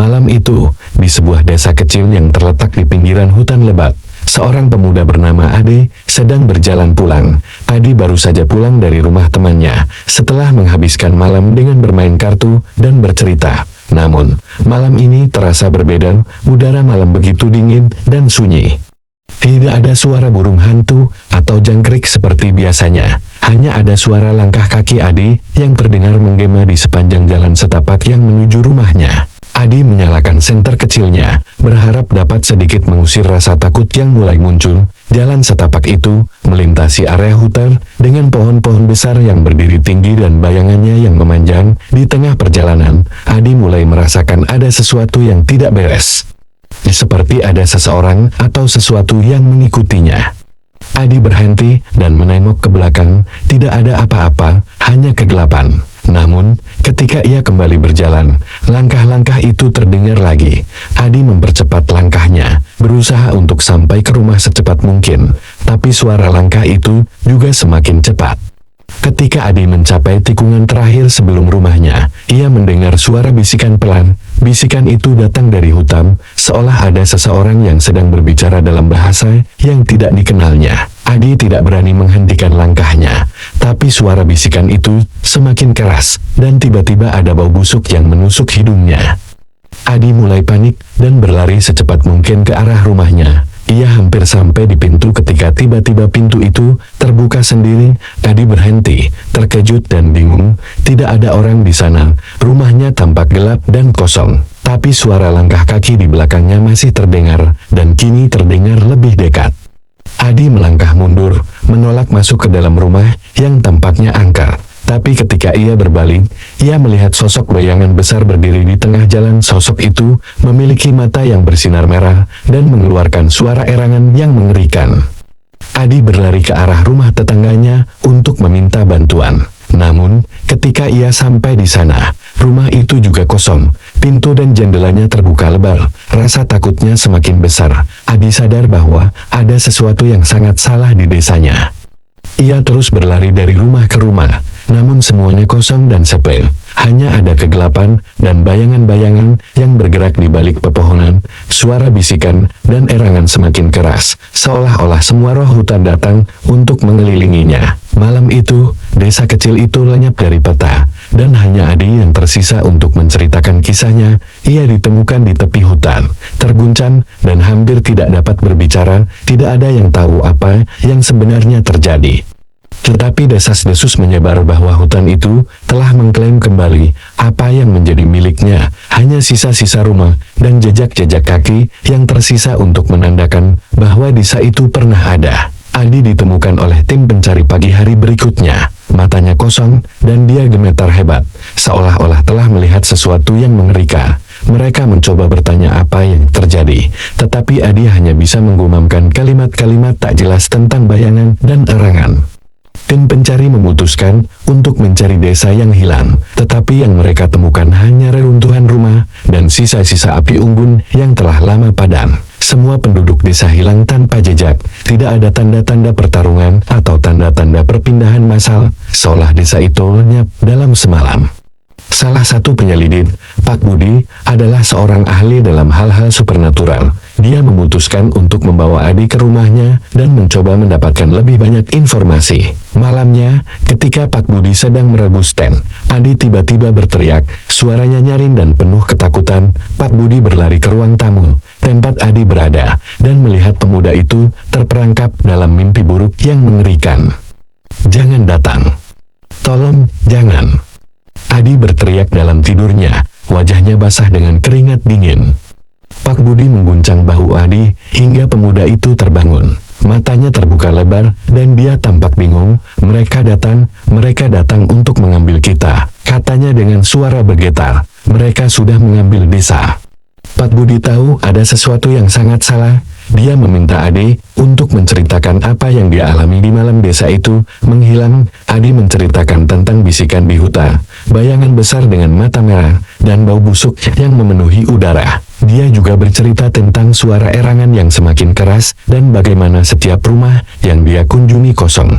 Malam itu, di sebuah desa kecil yang terletak di pinggiran hutan lebat, seorang pemuda bernama Ade sedang berjalan pulang. Adi baru saja pulang dari rumah temannya setelah menghabiskan malam dengan bermain kartu dan bercerita. Namun, malam ini terasa berbeda, udara malam begitu dingin dan sunyi. Tidak ada suara burung hantu atau jangkrik seperti biasanya. Hanya ada suara langkah kaki Adi yang terdengar menggema di sepanjang jalan setapak yang menuju rumahnya. Adi menyalakan senter kecilnya, berharap dapat sedikit mengusir rasa takut yang mulai muncul. Jalan setapak itu melintasi area hutan dengan pohon-pohon besar yang berdiri tinggi dan bayangannya yang memanjang. Di tengah perjalanan, Adi mulai merasakan ada sesuatu yang tidak beres. Seperti ada seseorang atau sesuatu yang mengikutinya. Adi berhenti dan menengok ke belakang. Tidak ada apa-apa, hanya kegelapan. Namun, ketika ia kembali berjalan, langkah-langkah itu terdengar lagi. Adi mempercepat langkahnya, berusaha untuk sampai ke rumah secepat mungkin. Tapi suara langkah itu juga semakin cepat. Ketika Adi mencapai tikungan terakhir sebelum rumahnya, ia mendengar suara bisikan pelan. Bisikan itu datang dari hutan, seolah ada seseorang yang sedang berbicara dalam bahasa yang tidak dikenalnya. Adi tidak berani menghentikan langkahnya, tapi suara bisikan itu semakin keras, dan tiba-tiba ada bau busuk yang menusuk hidungnya. Adi mulai panik dan berlari secepat mungkin ke arah rumahnya. Ia hampir sampai di pintu ketika tiba-tiba pintu itu terbuka sendiri. Adi berhenti, terkejut dan bingung. Tidak ada orang di sana. Rumahnya tampak gelap dan kosong. Tapi suara langkah kaki di belakangnya masih terdengar, dan kini terdengar lebih dekat. Adi melangkah mundur, menolak masuk ke dalam rumah yang tampaknya angker. Tapi ketika ia berbalik, ia melihat sosok bayangan besar berdiri di tengah jalan. Sosok itu memiliki mata yang bersinar merah dan mengeluarkan suara erangan yang mengerikan. Adi berlari ke arah rumah tetangganya untuk meminta bantuan. Namun, ketika ia sampai di sana, rumah itu juga kosong. Pintu dan jendelanya terbuka lebar. Rasa takutnya semakin besar. Adi sadar bahwa ada sesuatu yang sangat salah di desanya. Ia terus berlari dari rumah ke rumah, namun semuanya kosong dan sepi. Hanya ada kegelapan dan bayangan-bayangan yang bergerak di balik pepohonan. Suara bisikan dan erangan semakin keras, seolah-olah semua roh hutan datang untuk mengelilinginya. Malam itu, desa kecil itu lenyap dari peta, dan hanya Adi yang tersisa untuk menceritakan kisahnya. Ia ditemukan di tepi hutan, terguncang dan hampir tidak dapat berbicara. Tidak ada yang tahu apa yang sebenarnya terjadi. Tetapi desas-desus menyebar bahwa hutan itu telah mengklaim kembali apa yang menjadi miliknya. Hanya sisa-sisa rumah dan jejak-jejak kaki yang tersisa untuk menandakan bahwa desa itu pernah ada. Adi ditemukan oleh tim pencari pagi hari berikutnya. Matanya kosong dan dia gemetar hebat, seolah-olah telah melihat sesuatu yang mengerikan. Mereka mencoba bertanya apa yang terjadi, tetapi Adi hanya bisa menggumamkan kalimat-kalimat tak jelas tentang bayangan dan erangan. Tim pencari memutuskan untuk mencari desa yang hilang, tetapi yang mereka temukan hanya reruntuhan rumah dan sisa-sisa api unggun yang telah lama padam. Semua penduduk desa hilang tanpa jejak, tidak ada tanda-tanda pertarungan atau tanda-tanda perpindahan massal, seolah desa itu lenyap dalam semalam. Salah satu penyelidik, Pak Budi, adalah seorang ahli dalam hal-hal supernatural. Dia memutuskan untuk membawa Adi ke rumahnya dan mencoba mendapatkan lebih banyak informasi. Malamnya, ketika Pak Budi sedang merebus sten, Adi tiba-tiba berteriak, suaranya nyaring dan penuh ketakutan. Pak Budi berlari ke ruang tamu, tempat Adi berada, dan melihat pemuda itu terperangkap dalam mimpi buruk yang mengerikan. Jangan datang. Tolong, jangan. Adi berteriak dalam tidurnya, wajahnya basah dengan keringat dingin. Pak Budi mengguncang bahu Adi hingga pemuda itu terbangun. Matanya terbuka lebar dan dia tampak bingung. Mereka datang untuk mengambil kita, katanya dengan suara bergetar. Mereka sudah mengambil desa. Pak Budi tahu ada sesuatu yang sangat salah. Dia meminta Adi untuk menceritakan apa yang dia alami di malam desa itu menghilang. Adi menceritakan tentang bisikan di hutan, bayangan besar dengan mata merah, dan bau busuk yang memenuhi udara. Dia juga bercerita tentang suara erangan yang semakin keras dan bagaimana setiap rumah yang dia kunjungi kosong.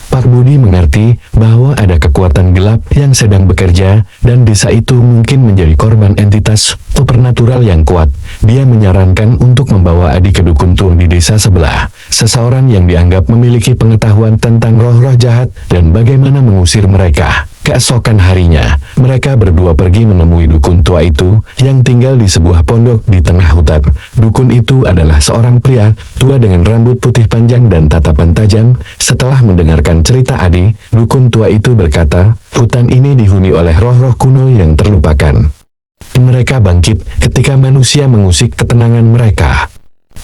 Pak Budi mengerti bahwa ada kekuatan gelap yang sedang bekerja, dan desa itu mungkin menjadi korban entitas supernatural yang kuat. Dia menyarankan untuk membawa Adi ke dukun tua di desa sebelah, seseorang yang dianggap memiliki pengetahuan tentang roh-roh jahat dan bagaimana mengusir mereka. Keesokan harinya, mereka berdua pergi menemui dukun tua itu yang tinggal di sebuah pondok di tengah hutan. Dukun itu adalah seorang pria tua dengan rambut putih panjang dan tatapan tajam. Setelah mendengarkan cerita Adi, dukun tua itu berkata, hutan ini dihuni oleh roh-roh kuno yang terlupakan. Mereka bangkit ketika manusia mengusik ketenangan mereka.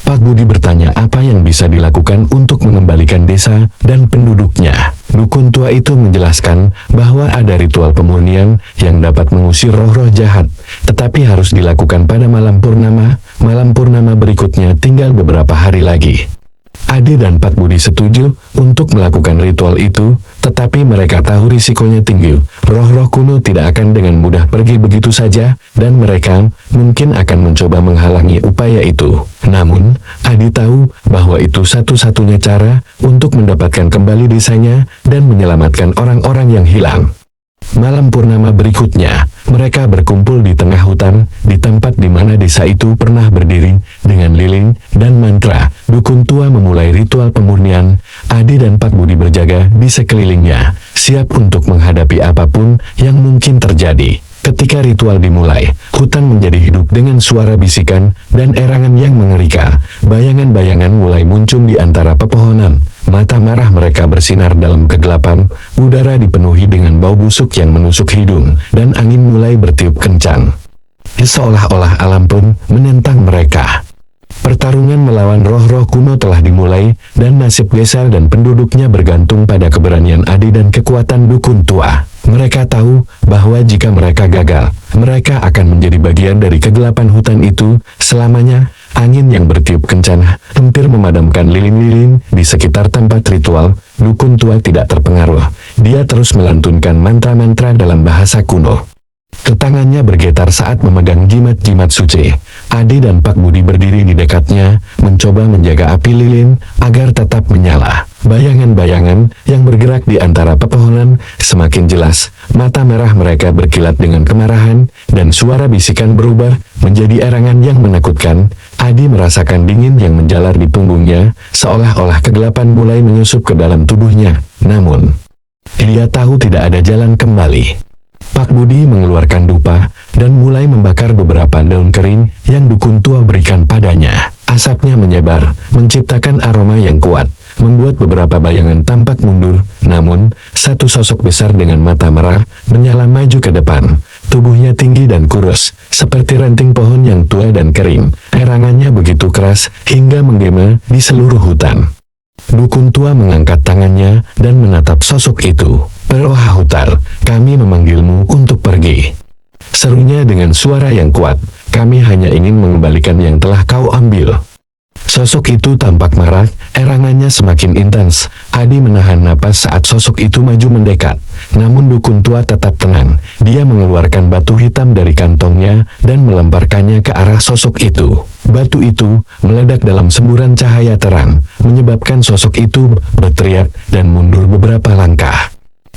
Pak Budi bertanya apa yang bisa dilakukan untuk mengembalikan desa dan penduduknya. Dukun tua itu menjelaskan bahwa ada ritual pemurnian yang dapat mengusir roh-roh jahat, tetapi harus dilakukan pada malam purnama. Malam purnama berikutnya tinggal beberapa hari lagi. Adi dan Pak Budi setuju untuk melakukan ritual itu, tetapi mereka tahu risikonya tinggi. Roh-roh kuno tidak akan dengan mudah pergi begitu saja, dan mereka mungkin akan mencoba menghalangi upaya itu. Namun, Adi tahu bahwa itu satu-satunya cara untuk mendapatkan kembali desanya dan menyelamatkan orang-orang yang hilang. Malam purnama berikutnya, mereka berkumpul di tengah hutan, di tempat di mana desa itu pernah berdiri. Dengan lilin dan mantra, dukun tua memulai ritual pemurnian. Adi dan Pak Budi berjaga di sekelilingnya, siap untuk menghadapi apapun yang mungkin terjadi. Ketika ritual dimulai, hutan menjadi hidup dengan suara bisikan dan erangan yang mengerikan. Bayangan-bayangan mulai muncul di antara pepohonan. Mata merah mereka bersinar dalam kegelapan, udara dipenuhi dengan bau busuk yang menusuk hidung, dan angin mulai bertiup kencang. Seolah-olah alam pun menentang mereka. Pertarungan melawan roh-roh kuno telah dimulai, dan nasib desa dan penduduknya bergantung pada keberanian Adi dan kekuatan dukun tua. Mereka tahu bahwa jika mereka gagal, mereka akan menjadi bagian dari kegelapan hutan itu selamanya. Angin yang bertiup kencang hampir memadamkan lilin-lilin di sekitar tempat ritual. Dukun tua tidak terpengaruh. Dia terus melantunkan mantra-mantra dalam bahasa kuno. Tangannya bergetar saat memegang jimat-jimat suci. Adi dan Pak Budi berdiri di dekatnya, mencoba menjaga api lilin agar tetap menyala. Bayangan-bayangan yang bergerak di antara pepohonan semakin jelas. Mata merah mereka berkilat dengan kemarahan, dan suara bisikan berubah menjadi erangan yang menakutkan. Adi merasakan dingin yang menjalar di punggungnya, seolah-olah kegelapan mulai menyusup ke dalam tubuhnya. Namun, dia tahu tidak ada jalan kembali. Pak Budi mengeluarkan dupa dan mulai membakar beberapa daun kering yang dukun tua berikan padanya. Asapnya menyebar, menciptakan aroma yang kuat, membuat beberapa bayangan tampak mundur. Namun, satu sosok besar dengan mata merah menyala maju ke depan. Tubuhnya tinggi dan kurus, seperti ranting pohon yang tua dan kering. Erangannya begitu keras hingga menggema di seluruh hutan. Dukun tua mengangkat tangannya dan menatap sosok itu. "Peroha Hutar, kami memanggilmu untuk pergi," serunya dengan suara yang kuat. "Kami hanya ingin mengembalikan yang telah kau ambil." Sosok itu tampak marah, erangannya semakin intens. Adi menahan napas saat sosok itu maju mendekat. Namun dukun tua tetap tenang. Dia mengeluarkan batu hitam dari kantongnya dan melemparkannya ke arah sosok itu. Batu itu meledak dalam semburan cahaya terang, menyebabkan sosok itu berteriak dan mundur beberapa langkah.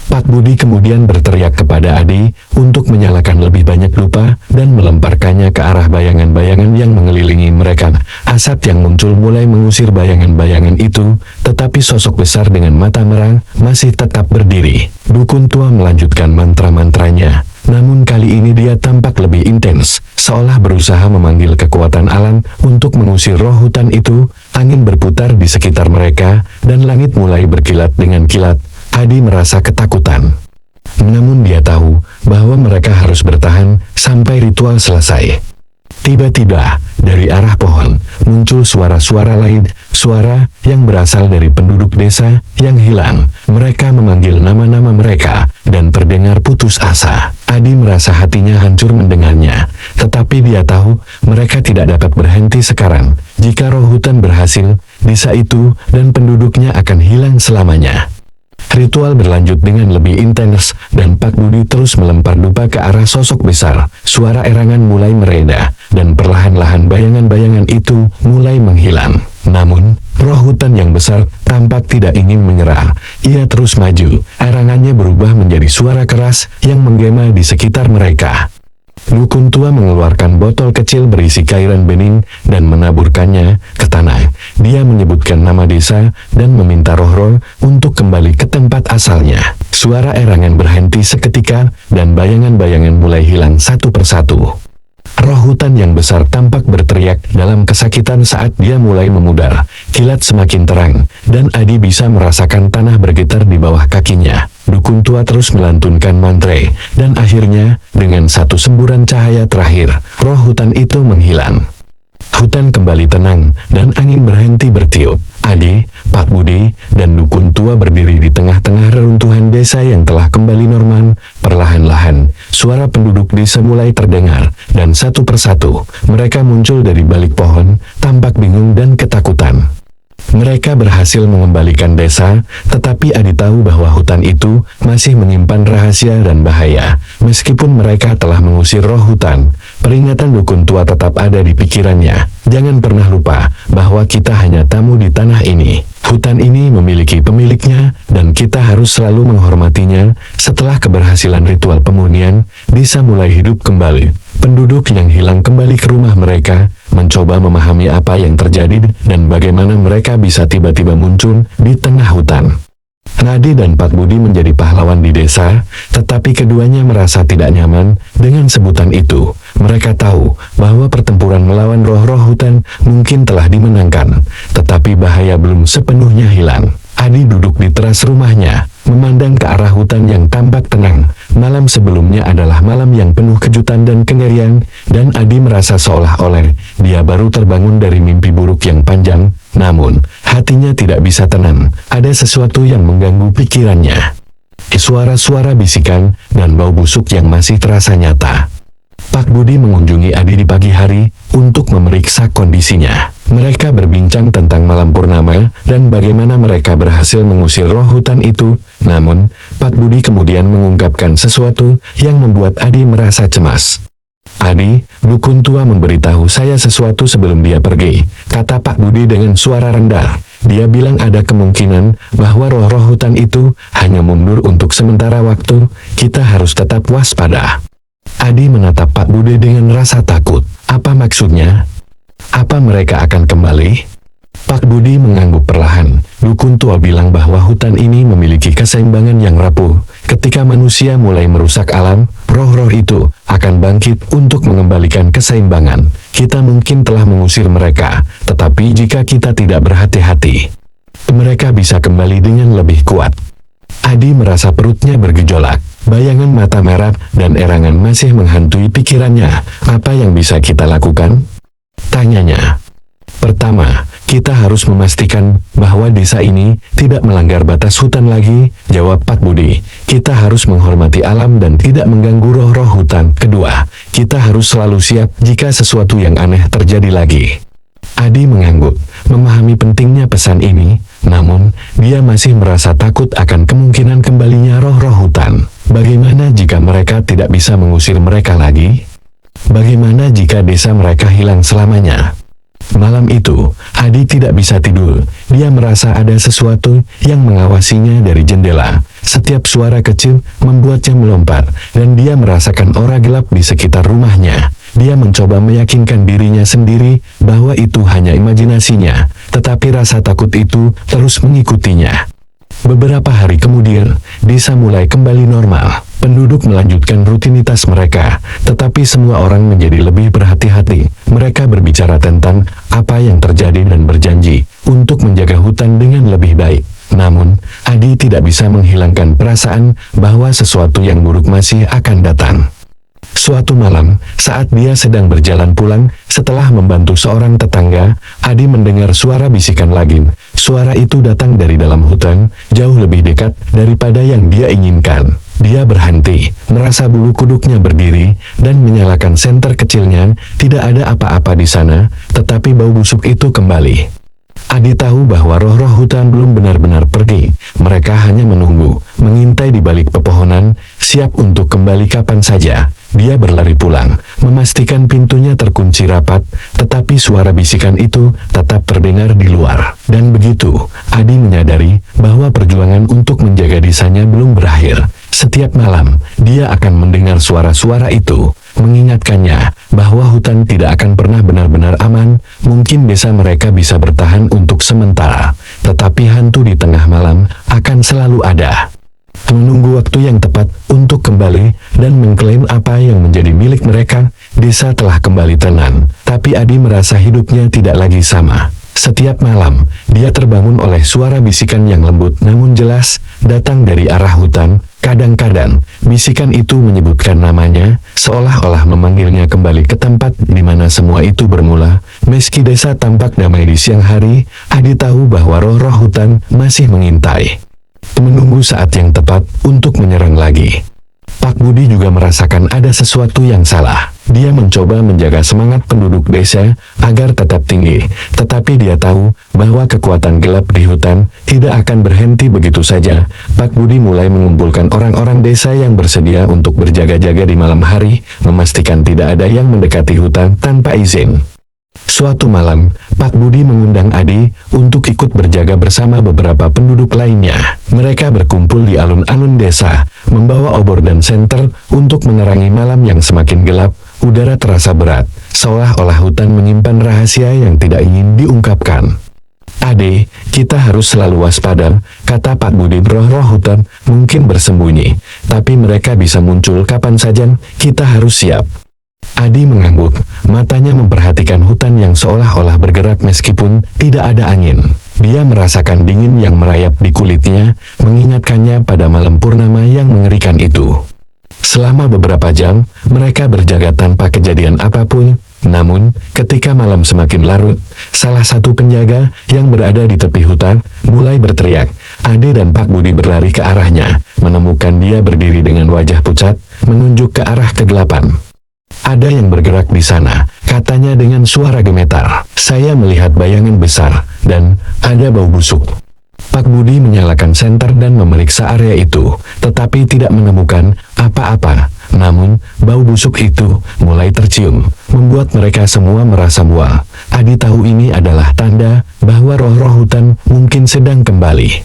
Pak Budi kemudian berteriak kepada Adi untuk menyalakan lebih banyak dupa dan melemparkannya ke arah bayangan-bayangan yang mengelilingi mereka. Asap yang muncul mulai mengusir bayangan-bayangan itu, tetapi sosok besar dengan mata merah masih tetap berdiri. Dukun tua melanjutkan mantra-mantranya, namun kali ini dia tampak lebih intens, seolah berusaha memanggil kekuatan alam untuk mengusir roh hutan itu. Angin berputar di sekitar mereka, dan langit mulai berkilat dengan kilat. Adi merasa ketakutan. Namun dia tahu bahwa mereka harus bertahan sampai ritual selesai. Tiba-tiba, dari arah pohon, muncul suara-suara lain, suara yang berasal dari penduduk desa yang hilang. Mereka memanggil nama-nama mereka, dan terdengar putus asa. Adi merasa hatinya hancur mendengarnya, tetapi dia tahu mereka tidak dapat berhenti sekarang. Jika roh hutan berhasil, desa itu dan penduduknya akan hilang selamanya. Ritual berlanjut dengan lebih intens, dan Pak Budi terus melempar dupa ke arah sosok besar. Suara erangan mulai mereda, dan perlahan-lahan bayangan-bayangan itu mulai menghilang. Namun, Roh hutan yang besar tampak tidak ingin menyerah. Ia terus maju. Erangannya berubah menjadi suara keras yang menggema di sekitar mereka. Dukun tua mengeluarkan botol kecil berisi cairan bening dan menaburkannya ke tanah. Dia menyebutkan nama desa dan meminta roh-roh untuk kembali ke tempat asalnya. Suara erangan berhenti seketika dan bayangan-bayangan mulai hilang satu persatu. Roh hutan yang besar tampak berteriak dalam kesakitan saat dia mulai memudar. Kilat semakin terang, dan Adi bisa merasakan tanah bergetar di bawah kakinya. Dukun tua terus melantunkan mantra, dan akhirnya, dengan satu semburan cahaya terakhir, roh hutan itu menghilang. Hutan kembali tenang, dan angin berhenti bertiup. Adi, Pak Budi, dan dukun tua berdiri di tengah-tengah reruntuhan desa yang telah kembali normal. Perlahan-lahan, suara penduduk desa mulai terdengar, dan satu persatu, mereka muncul dari balik pohon, tampak bingung dan ketakutan. Mereka berhasil mengembalikan desa, tetapi Adi tahu bahwa hutan itu masih menyimpan rahasia dan bahaya. Meskipun mereka telah mengusir roh hutan, peringatan dukun tua tetap ada di pikirannya. Jangan pernah lupa bahwa kita hanya tamu di tanah ini. Hutan ini memiliki pemiliknya, dan kita harus selalu menghormatinya. Setelah keberhasilan ritual pemurnian, desa mulai hidup kembali. Penduduk yang hilang kembali ke rumah mereka, mencoba memahami apa yang terjadi dan bagaimana mereka bisa tiba-tiba muncul di tengah hutan. Nadi dan Pak Budi menjadi pahlawan di desa, tetapi keduanya merasa tidak nyaman dengan sebutan itu. Mereka tahu bahwa pertempuran melawan roh-roh hutan mungkin telah dimenangkan, tetapi bahaya belum sepenuhnya hilang. Adi duduk di teras rumahnya, memandang ke arah hutan yang tampak tenang. Malam sebelumnya adalah malam yang penuh kejutan dan kengerian, dan Adi merasa seolah-olah dia baru terbangun dari mimpi buruk yang panjang. Namun, hatinya tidak bisa tenang. Ada sesuatu yang mengganggu pikirannya. Suara-suara bisikan dan bau busuk yang masih terasa nyata. Pak Budi mengunjungi Adi di pagi hari untuk memeriksa kondisinya. Mereka berbincang tentang malam purnama dan bagaimana mereka berhasil mengusir roh hutan itu. Namun, Pak Budi kemudian mengungkapkan sesuatu yang membuat Adi merasa cemas. "Adi, dukun tua memberitahu saya sesuatu sebelum dia pergi," kata Pak Budi dengan suara rendah. Dia bilang ada kemungkinan bahwa roh-roh hutan itu hanya mundur untuk sementara waktu. Kita harus tetap waspada. Adi menatap Pak Budi dengan rasa takut. Apa maksudnya? Apa mereka akan kembali? Pak Budi mengangguk perlahan. Dukun tua bilang bahwa hutan ini memiliki keseimbangan yang rapuh. Ketika manusia mulai merusak alam, roh-roh itu akan bangkit untuk mengembalikan keseimbangan. Kita mungkin telah mengusir mereka, tetapi jika kita tidak berhati-hati, mereka bisa kembali dengan lebih kuat. Adi merasa perutnya bergejolak. Bayangan mata merah dan erangan masih menghantui pikirannya. Apa yang bisa kita lakukan? Tanyanya. Pertama, kita harus memastikan bahwa desa ini tidak melanggar batas hutan lagi, jawab Pak Budi. Kita harus menghormati alam dan tidak mengganggu roh-roh hutan. Kedua, kita harus selalu siap jika sesuatu yang aneh terjadi lagi. Adi mengangguk, memahami pentingnya pesan ini, namun dia masih merasa takut akan kemungkinan kembalinya roh-roh hutan. Bagaimana jika mereka tidak bisa mengusir mereka lagi? Bagaimana jika desa mereka hilang selamanya? Malam itu, Adi tidak bisa tidur. Dia merasa ada sesuatu yang mengawasinya dari jendela. Setiap suara kecil membuatnya melompat, dan dia merasakan aura gelap di sekitar rumahnya. Dia mencoba meyakinkan dirinya sendiri bahwa itu hanya imajinasinya, tetapi rasa takut itu terus mengikutinya. Beberapa hari kemudian, desa mulai kembali normal. Penduduk melanjutkan rutinitas mereka, tetapi semua orang menjadi lebih berhati-hati. Mereka berbicara tentang apa yang terjadi dan berjanji untuk menjaga hutan dengan lebih baik. Namun, Adi tidak bisa menghilangkan perasaan bahwa sesuatu yang buruk masih akan datang. Suatu malam, saat dia sedang berjalan pulang, setelah membantu seorang tetangga, Adi mendengar suara bisikan lagi. Suara itu datang dari dalam hutan, jauh lebih dekat daripada yang dia inginkan. Dia berhenti, merasa bulu kuduknya berdiri, dan menyalakan senter kecilnya. Tidak ada apa-apa di sana, tetapi bau busuk itu kembali. Adi tahu bahwa roh-roh hutan belum benar-benar pergi. Mereka hanya menunggu, mengintai di balik pepohonan, siap untuk kembali kapan saja. Dia berlari pulang, memastikan pintunya terkunci rapat, tetapi suara bisikan itu tetap terdengar di luar. Dan begitu, Adi menyadari bahwa perjuangan untuk menjaga desanya belum berakhir. Setiap malam, dia akan mendengar suara-suara itu, mengingatkannya bahwa hutan tidak akan pernah benar-benar aman. Mungkin desa mereka bisa bertahan untuk sementara, tetapi hantu di tengah malam akan selalu ada. Menunggu waktu yang tepat untuk kembali dan mengklaim apa yang menjadi milik mereka, desa telah kembali tenang, tapi Adi merasa hidupnya tidak lagi sama. Setiap malam, dia terbangun oleh suara bisikan yang lembut namun jelas, datang dari arah hutan. Kadang-kadang, bisikan itu menyebutkan namanya, seolah-olah memanggilnya kembali ke tempat di mana semua itu bermula. Meski desa tampak damai di siang hari, Adi tahu bahwa roh-roh hutan masih mengintai, menunggu saat yang tepat untuk menyerang lagi. Pak Budi juga merasakan ada sesuatu yang salah. Dia mencoba menjaga semangat penduduk desa agar tetap tinggi, tetapi dia tahu bahwa kekuatan gelap di hutan tidak akan berhenti begitu saja. Pak Budi mulai mengumpulkan orang-orang desa yang bersedia untuk berjaga-jaga di malam hari, memastikan tidak ada yang mendekati hutan tanpa izin. Suatu malam, Pak Budi mengundang Adi untuk ikut berjaga bersama beberapa penduduk lainnya. Mereka berkumpul di alun-alun desa, membawa obor dan senter untuk menerangi malam yang semakin gelap. Udara terasa berat, seolah-olah hutan menyimpan rahasia yang tidak ingin diungkapkan. "Ade, kita harus selalu waspada," kata Pak Budi. "Roh-roh hutan mungkin bersembunyi, tapi mereka bisa muncul kapan saja, kita harus siap." Adi mengangguk, matanya memperhatikan hutan yang seolah-olah bergerak meskipun tidak ada angin. Dia merasakan dingin yang merayap di kulitnya, mengingatkannya pada malam purnama yang mengerikan itu. Selama beberapa jam, mereka berjaga tanpa kejadian apapun. Namun, ketika malam semakin larut, salah satu penjaga yang berada di tepi hutan mulai berteriak. Ade dan Pak Budi berlari ke arahnya, menemukan dia berdiri dengan wajah pucat, menunjuk ke arah kegelapan. "Ada yang bergerak di sana," katanya dengan suara gemetar. "Saya melihat bayangan besar, dan ada bau busuk." Pak Budi menyalakan senter dan memeriksa area itu, tetapi tidak menemukan apa-apa. Namun, bau busuk itu mulai tercium, membuat mereka semua merasa mual. Adi tahu ini adalah tanda bahwa roh-roh hutan mungkin sedang kembali.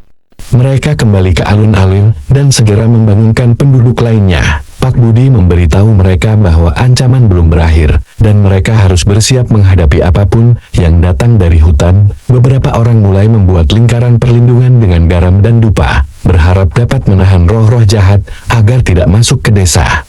Mereka kembali ke alun-alun dan segera membangunkan penduduk lainnya. Pak Budi memberitahu mereka bahwa ancaman belum berakhir, dan mereka harus bersiap menghadapi apapun yang datang dari hutan. Beberapa orang mulai membuat lingkaran perlindungan dengan garam dan dupa, berharap dapat menahan roh-roh jahat agar tidak masuk ke desa.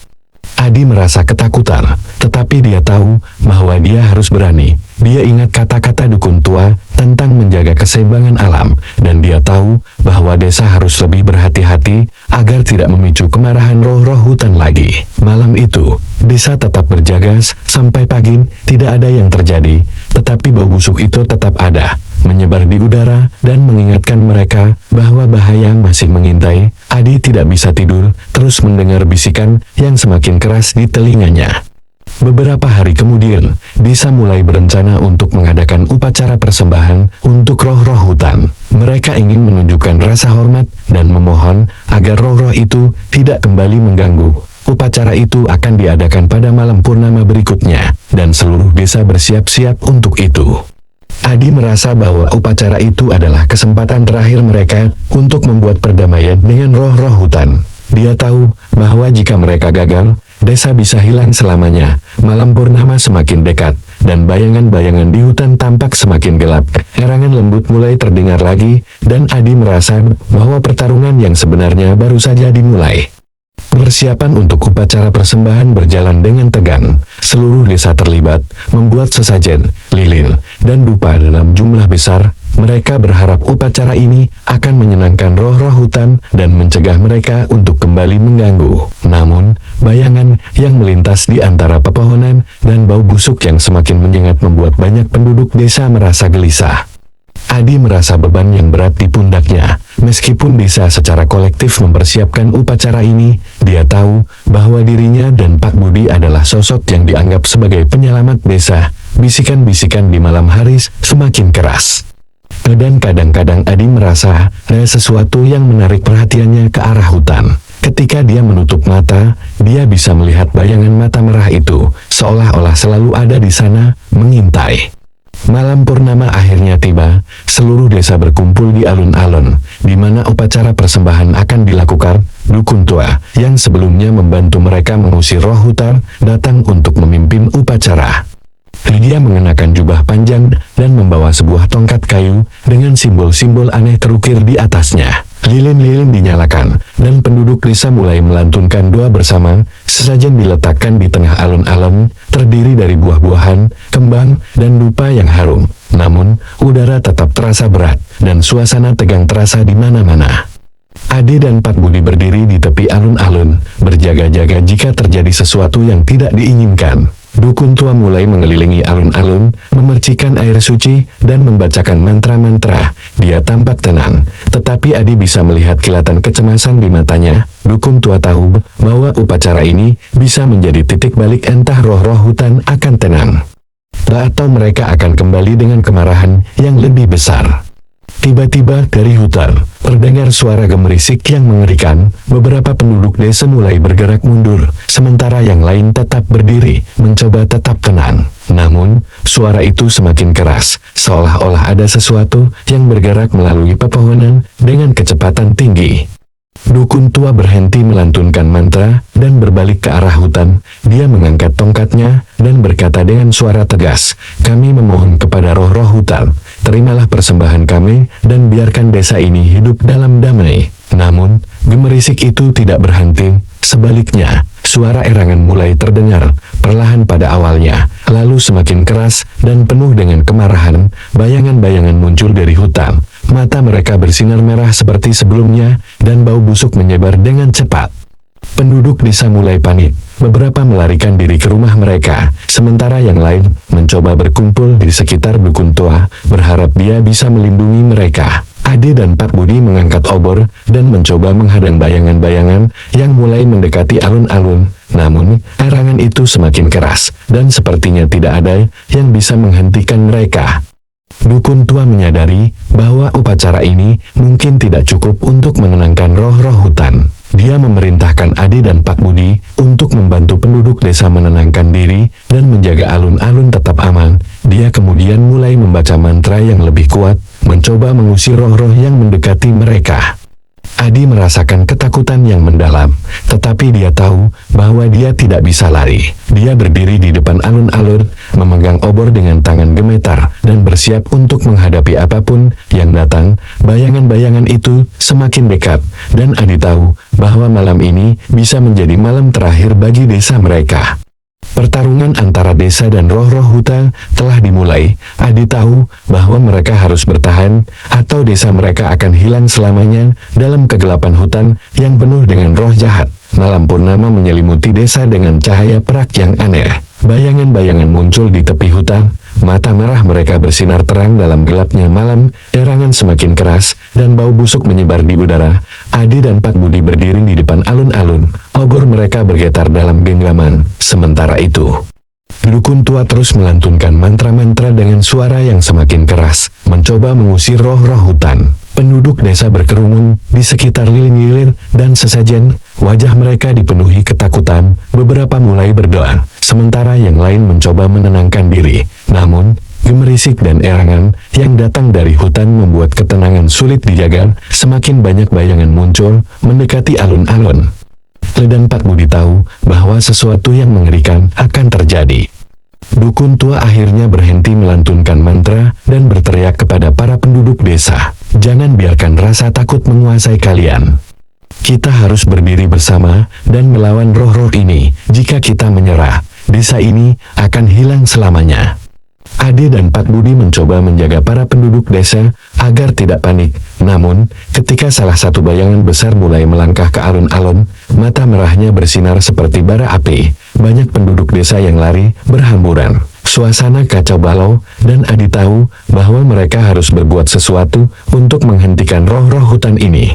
Adi merasa ketakutan, tetapi dia tahu bahwa dia harus berani. Dia ingat kata-kata dukun tua tentang menjaga keseimbangan alam, dan dia tahu bahwa desa harus lebih berhati-hati agar tidak memicu kemarahan roh-roh hutan lagi. Malam itu, desa tetap berjaga sampai pagi. Tidak ada yang terjadi, tetapi bau busuk itu tetap ada, menyebar di udara dan mengingatkan mereka bahwa bahaya masih mengintai. Adi tidak bisa tidur, terus mendengar bisikan yang semakin keras di telinganya. Beberapa hari kemudian, desa mulai berencana untuk mengadakan upacara persembahan untuk roh-roh hutan. Mereka ingin menunjukkan rasa hormat dan memohon agar roh-roh itu tidak kembali mengganggu. Upacara itu akan diadakan pada malam purnama berikutnya, dan seluruh desa bersiap-siap untuk itu. Adi merasa bahwa upacara itu adalah kesempatan terakhir mereka untuk membuat perdamaian dengan roh-roh hutan. Dia tahu bahwa jika mereka gagal, desa bisa hilang selamanya. Malam purnama semakin dekat, dan bayangan-bayangan di hutan tampak semakin gelap. Erangan lembut mulai terdengar lagi, dan Adi merasa bahwa pertarungan yang sebenarnya baru saja dimulai. Persiapan untuk upacara persembahan berjalan dengan tegang. Seluruh desa terlibat, membuat sesajen, lilin, dan dupa dalam jumlah besar. Mereka berharap upacara ini akan menyenangkan roh-roh hutan dan mencegah mereka untuk kembali mengganggu. Namun, bayangan yang melintas di antara pepohonan dan bau busuk yang semakin menyengat membuat banyak penduduk desa merasa gelisah. Adi merasa beban yang berat di pundaknya. Meskipun desa secara kolektif mempersiapkan upacara ini, dia tahu bahwa dirinya dan Pak Budi adalah sosok yang dianggap sebagai penyelamat desa. Bisikan-bisikan di malam hari semakin keras. Dan kadang-kadang Adi merasa ada sesuatu yang menarik perhatiannya ke arah hutan. Ketika dia menutup mata, dia bisa melihat bayangan mata merah itu, seolah-olah selalu ada di sana, mengintai. Malam purnama akhirnya tiba, seluruh desa berkumpul di alun-alun, di mana upacara persembahan akan dilakukan. Dukun tua, yang sebelumnya membantu mereka mengusir roh hutan, datang untuk memimpin upacara. Dia mengenakan jubah panjang dan membawa sebuah tongkat kayu dengan simbol-simbol aneh terukir di atasnya. Lilin-lilin dinyalakan, dan penduduk desa mulai melantunkan doa bersama. Sesajen diletakkan di tengah alun-alun, terdiri dari buah-buahan, kembang, dan dupa yang harum. Namun, udara tetap terasa berat, dan suasana tegang terasa di mana-mana. Ade dan Pak Budi berdiri di tepi alun-alun, berjaga-jaga jika terjadi sesuatu yang tidak diinginkan. Dukun tua mulai mengelilingi alun-alun, memercikan air suci, dan membacakan mantra-mantra. Dia tampak tenang, tetapi Adi bisa melihat kilatan kecemasan di matanya. Dukun tua tahu bahwa upacara ini bisa menjadi titik balik, entah roh-roh hutan akan tenang, atau mereka akan kembali dengan kemarahan yang lebih besar. Tiba-tiba dari hutan, terdengar suara gemerisik yang mengerikan. Beberapa penduduk desa mulai bergerak mundur, sementara yang lain tetap berdiri, mencoba tetap tenang. Namun, suara itu semakin keras, seolah-olah ada sesuatu yang bergerak melalui pepohonan dengan kecepatan tinggi. Dukun tua berhenti melantunkan mantra dan berbalik ke arah hutan. Dia mengangkat tongkatnya dan berkata dengan suara tegas, "Kami memohon kepada roh-roh hutan, terimalah persembahan kami dan biarkan desa ini hidup dalam damai." Namun, gemerisik itu tidak berhenti. Sebaliknya, suara erangan mulai terdengar, perlahan pada awalnya, lalu semakin keras dan penuh dengan kemarahan. Bayangan-bayangan muncul dari hutan. Mata mereka bersinar merah seperti sebelumnya, dan bau busuk menyebar dengan cepat. Penduduk desa mulai panik. Beberapa melarikan diri ke rumah mereka, sementara yang lain mencoba berkumpul di sekitar dukun tua, berharap dia bisa melindungi mereka. Ade dan Pak Budi mengangkat obor dan mencoba menghadang bayangan-bayangan yang mulai mendekati alun-alun. Namun, erangan itu semakin keras, dan sepertinya tidak ada yang bisa menghentikan mereka. Dukun tua menyadari bahwa upacara ini mungkin tidak cukup untuk menenangkan roh-roh hutan. Dia memerintahkan Ade dan Pak Budi untuk membantu penduduk desa menenangkan diri dan menjaga alun-alun tetap aman. Dia kemudian mulai membaca mantra yang lebih kuat, mencoba mengusir roh-roh yang mendekati mereka. Adi merasakan ketakutan yang mendalam, tetapi dia tahu bahwa dia tidak bisa lari. Dia berdiri di depan alun-alun, memegang obor dengan tangan gemetar, dan bersiap untuk menghadapi apapun yang datang. Bayangan-bayangan itu semakin dekat, dan Adi tahu bahwa malam ini bisa menjadi malam terakhir bagi desa mereka. Pertarungan antara desa dan roh-roh hutan telah dimulai. Adi tahu bahwa mereka harus bertahan, atau desa mereka akan hilang selamanya dalam kegelapan hutan yang penuh dengan roh jahat. Malam purnama menyelimuti desa dengan cahaya perak yang aneh. Bayangan-bayangan muncul di tepi hutan, mata merah mereka bersinar terang dalam gelapnya malam, erangan semakin keras, dan bau busuk menyebar di udara. Adi dan Pak Budi berdiri di depan alun-alun, obor mereka bergetar dalam genggaman. Sementara itu, dukun tua terus melantunkan mantra-mantra dengan suara yang semakin keras, mencoba mengusir roh-roh hutan. Penduduk desa berkerumun di sekitar lilin-lilin dan sesajen, wajah mereka dipenuhi ketakutan. Beberapa mulai berdoa, sementara yang lain mencoba menenangkan diri. Namun, gemerisik dan erangan yang datang dari hutan membuat ketenangan sulit dijaga. Semakin banyak bayangan muncul, mendekati alun-alun. Dan Pak Budi tahu bahwa sesuatu yang mengerikan akan terjadi. Dukun tua akhirnya berhenti melantunkan mantra dan berteriak kepada para penduduk desa, "Jangan biarkan rasa takut menguasai kalian. Kita harus berdiri bersama dan melawan roh-roh ini. Jika kita menyerah, desa ini akan hilang selamanya." Ade dan Pak Budi mencoba menjaga para penduduk desa agar tidak panik. Namun, ketika salah satu bayangan besar mulai melangkah ke alun-alun, mata merahnya bersinar seperti bara api. Banyak penduduk desa yang lari berhamburan. Suasana kacau balau, dan Adi tahu bahwa mereka harus berbuat sesuatu untuk menghentikan roh-roh hutan ini.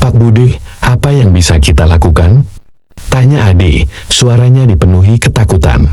"Pak Budi, apa yang bisa kita lakukan?" tanya Adi, suaranya dipenuhi ketakutan.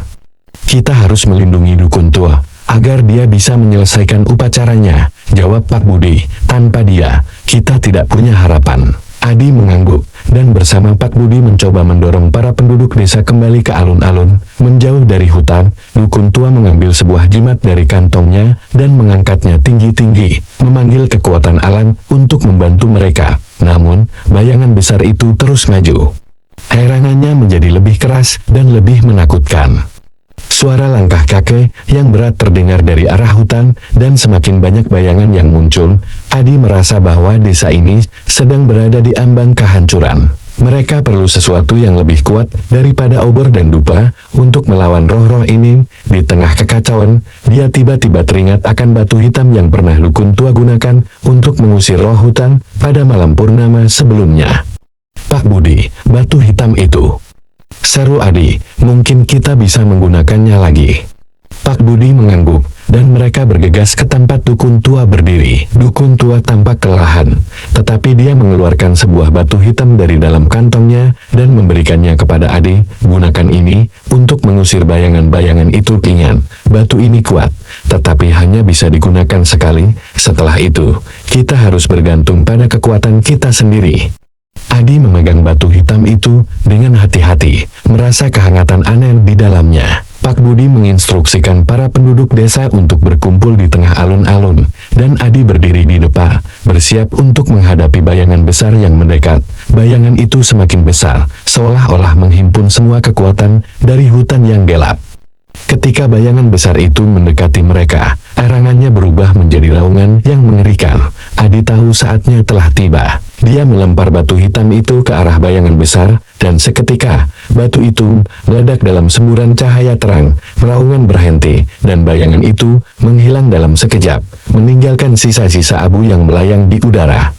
"Kita harus melindungi dukun tua, agar dia bisa menyelesaikan upacaranya," jawab Pak Budi. "Tanpa dia, kita tidak punya harapan." Adi mengangguk, dan bersama Pak Budi mencoba mendorong para penduduk desa kembali ke alun-alun, menjauh dari hutan. Dukun tua mengambil sebuah jimat dari kantongnya, dan mengangkatnya tinggi-tinggi, memanggil kekuatan alam untuk membantu mereka. Namun, bayangan besar itu terus maju. Herangannya menjadi lebih keras dan lebih menakutkan. Suara langkah kakek yang berat terdengar dari arah hutan, dan semakin banyak bayangan yang muncul. Adi merasa bahwa desa ini sedang berada di ambang kehancuran. Mereka perlu sesuatu yang lebih kuat daripada obor dan dupa untuk melawan roh-roh ini. Di tengah kekacauan, dia tiba-tiba teringat akan batu hitam yang pernah dukun tua gunakan untuk mengusir roh hutan pada malam purnama sebelumnya. Pak Budi, batu hitam itu, seru Adi, mungkin kita bisa menggunakannya lagi. Pak Budi mengangguk, dan mereka bergegas ke tempat dukun tua berdiri. Dukun tua tampak kelelahan, tetapi dia mengeluarkan sebuah batu hitam dari dalam kantongnya, dan memberikannya kepada Adi. Gunakan ini untuk mengusir bayangan-bayangan itu. Ingat, batu ini kuat, tetapi hanya bisa digunakan sekali. Setelah itu, kita harus bergantung pada kekuatan kita sendiri. Adi memegang batu hitam itu dengan hati-hati, merasa kehangatan aneh di dalamnya. Pak Budi menginstruksikan para penduduk desa untuk berkumpul di tengah alun-alun, dan Adi berdiri di depan, bersiap untuk menghadapi bayangan besar yang mendekat. Bayangan itu semakin besar, seolah-olah menghimpun semua kekuatan dari hutan yang gelap. Ketika bayangan besar itu mendekati mereka, erangannya berubah menjadi raungan yang mengerikan. Adi tahu saatnya telah tiba. Dia melempar batu hitam itu ke arah bayangan besar, dan seketika, batu itu meledak dalam semburan cahaya terang. Raungan berhenti, dan bayangan itu menghilang dalam sekejap, meninggalkan sisa-sisa abu yang melayang di udara.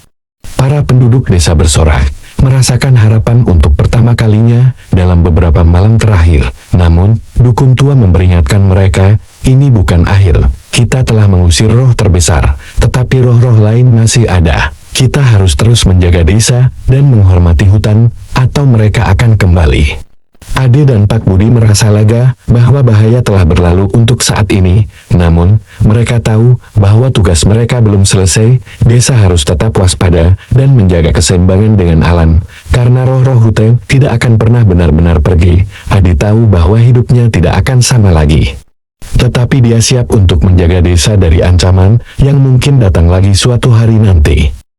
Para penduduk desa bersorak, merasakan harapan untuk pertama kalinya dalam beberapa malam terakhir. Namun, dukun tua memperingatkan mereka, ini bukan akhir. Kita telah mengusir roh terbesar, tetapi roh-roh lain masih ada. Kita harus terus menjaga desa dan menghormati hutan, atau mereka akan kembali. Ade dan Pak Budi merasa lega bahwa bahaya telah berlalu untuk saat ini. Namun, mereka tahu bahwa tugas mereka belum selesai. Desa harus tetap waspada dan menjaga keseimbangan dengan alam, karena roh-roh hutan tidak akan pernah benar-benar pergi. Ade tahu bahwa hidupnya tidak akan sama lagi. Tetapi dia siap untuk menjaga desa dari ancaman yang mungkin datang lagi suatu hari nanti.